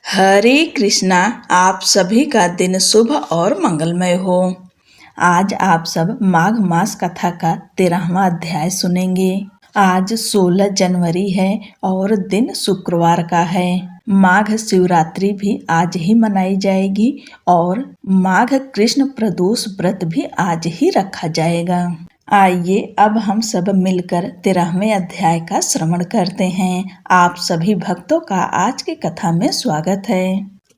हरे कृष्णा। आप सभी का दिन शुभ और मंगलमय हो। आज आप सब माघ मास कथा का 13वां अध्याय सुनेंगे। आज 16 जनवरी है और दिन शुक्रवार का है। माघ शिवरात्रि भी आज ही मनाई जाएगी और माघ कृष्ण प्रदोष व्रत भी आज ही रखा जाएगा। आइए अब हम सब मिलकर 13वें अध्याय का श्रवण करते हैं। आप सभी भक्तों का आज की कथा में स्वागत है।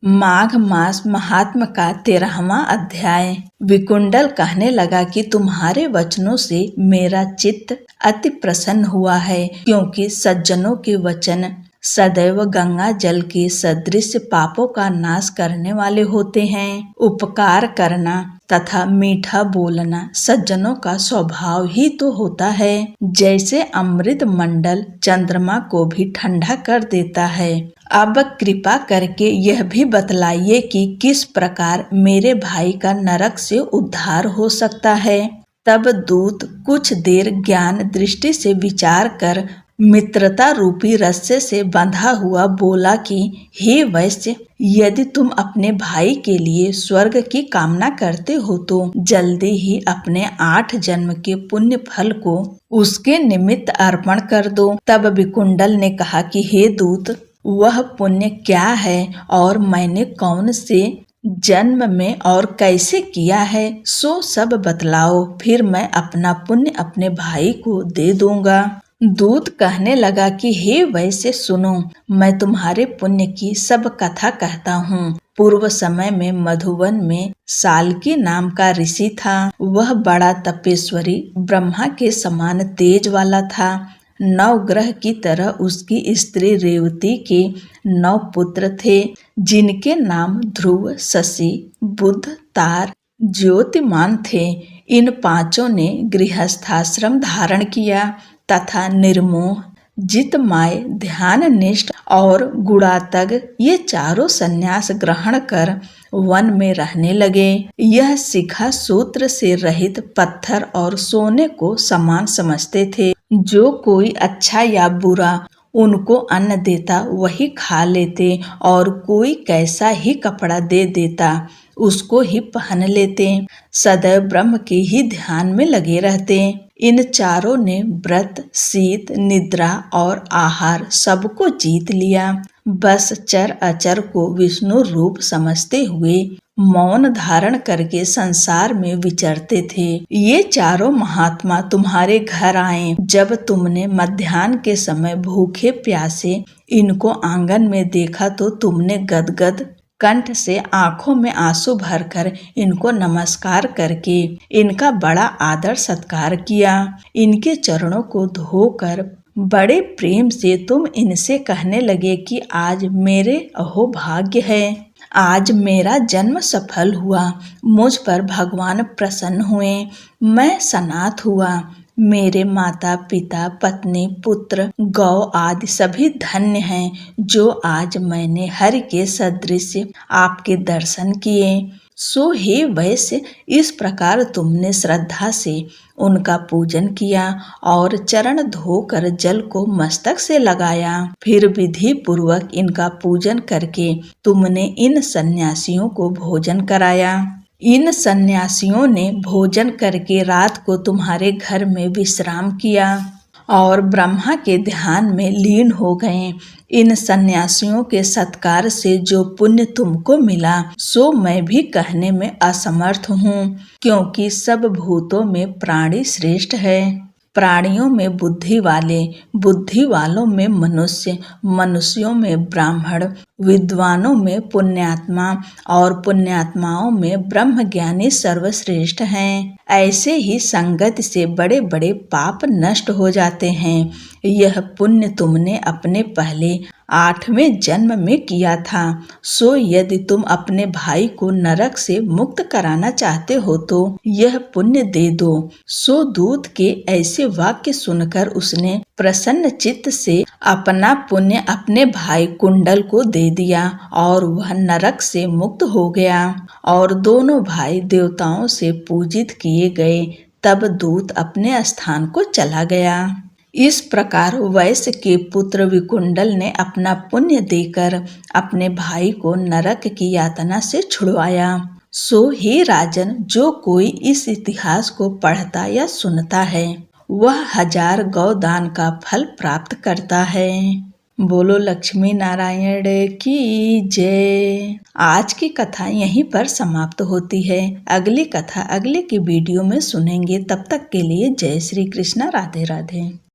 माघ मास महात्म का 13वां अध्याय। विकुंडल कहने लगा कि तुम्हारे वचनों से मेरा चित्त अति प्रसन्न हुआ है, क्योंकि सज्जनों के वचन सदैव गंगा जल के सदृश पापों का नाश करने वाले होते हैं। उपकार करना तथा मीठा बोलना सज्जनों का स्वभाव ही तो होता है। जैसे अमृत मंडल चंद्रमा को भी ठंडा कर देता है। अब कृपा करके यह भी बतलाइए कि किस प्रकार मेरे भाई का नरक से उद्धार हो सकता है। तब दूत कुछ देर ज्ञान दृष्टि से विचार कर मित्रता रूपी रस्से से बंधा हुआ बोला कि हे वैश्य, यदि तुम अपने भाई के लिए स्वर्ग की कामना करते हो तो जल्दी ही अपने 8 जन्म के पुण्य फल को उसके निमित्त अर्पण कर दो। तब विकुंडल ने कहा कि हे दूत, वह पुण्य क्या है और मैंने कौन से जन्म में और कैसे किया है, सो सब बतलाओ, फिर मैं अपना पुण्य अपने भाई को दे दूंगा। दूत कहने लगा कि हे वैश्य सुनो, मैं तुम्हारे पुण्य की सब कथा कहता हूँ। पूर्व समय में मधुवन में साल्की नाम का ऋषि था। वह बड़ा तपेश्वरी ब्रह्मा के समान तेज वाला था। 9 ग्रह की तरह उसकी स्त्री रेवती के 9 पुत्र थे, जिनके नाम ध्रुव, शशि, बुध, तार, ज्योतिमान थे। इन 5 ने गृहस्थाश्रम धारण किया तथा निर्मोह, जितमाय, ध्याननिष्ठ और गुणातग ये चारों संन्यास ग्रहण कर वन में रहने लगे। यह शिखा सूत्र से रहित पत्थर और सोने को समान समझते थे। जो कोई अच्छा या बुरा उनको अन्न देता वही खा लेते और कोई कैसा ही कपड़ा दे देता उसको ही पहन लेते। सदैव ब्रह्म के ही ध्यान में लगे रहते। इन चारों ने व्रत, शीत, निद्रा और आहार सबको जीत लिया। बस चर अचर को विष्णु रूप समझते हुए मौन धारण करके संसार में विचरते थे। ये चारों महात्मा तुम्हारे घर आए। जब तुमने मध्याह्न के समय भूखे प्यासे इनको आंगन में देखा तो तुमने गदगद कंठ से आंखों में आंसू भरकर इनको नमस्कार करके इनका बड़ा आदर सत्कार किया। इनके चरणों को धोकर बड़े प्रेम से तुम इनसे कहने लगे कि आज मेरे अहो भाग्य है, आज मेरा जन्म सफल हुआ, मुझ पर भगवान प्रसन्न हुए, मैं सनाथ हुआ, मेरे माता पिता पत्नी पुत्र गौ आदि सभी धन्य हैं, जो आज मैंने हरि के सदृश आपके दर्शन किए। सो हे वैश्य, इस प्रकार तुमने श्रद्धा से उनका पूजन किया और चरण धोकर जल को मस्तक से लगाया। फिर विधि पूर्वक इनका पूजन करके तुमने इन सन्यासियों को भोजन कराया। इन सन्यासियों ने भोजन करके रात को तुम्हारे घर में विश्राम किया और ब्रह्मा के ध्यान में लीन हो गए। इन सन्यासियों के सत्कार से जो पुण्य तुमको मिला सो मैं भी कहने में असमर्थ हूँ, क्योंकि सब भूतों में प्राणी श्रेष्ठ है। प्राणियों में बुद्धि वाले, बुद्धि वालों में मनुष्य, मनुष्यों में ब्राह्मण, विद्वानों में पुण्यात्मा और पुण्यात्माओं में ब्रह्मज्ञानी सर्वश्रेष्ठ हैं। ऐसे ही संगति से बड़े बड़े पाप नष्ट हो जाते हैं। यह पुण्य तुमने अपने पहले 8वें जन्म में किया था। सो यदि तुम अपने भाई को नरक से मुक्त कराना चाहते हो तो यह पुण्य दे दो। सो दूत के ऐसे वाक्य सुनकर उसने प्रसन्न चित्त से अपना पुण्य अपने भाई कुंडल को दे दिया और वह नरक से मुक्त हो गया और दोनों भाई देवताओं से पूजित किए गए। तब दूत अपने स्थान को चला गया। इस प्रकार वैश्य के पुत्र विकुंडल ने अपना पुण्य देकर अपने भाई को नरक की यातना से छुड़वाया। सो हे राजन, जो कोई इस इतिहास को पढ़ता या सुनता है वह 1000 गौदान का फल प्राप्त करता है। बोलो लक्ष्मी नारायण की जय। आज की कथा यहीं पर समाप्त होती है। अगली कथा अगले की वीडियो में सुनेंगे। तब तक के लिए जय श्री कृष्ण, राधे राधे।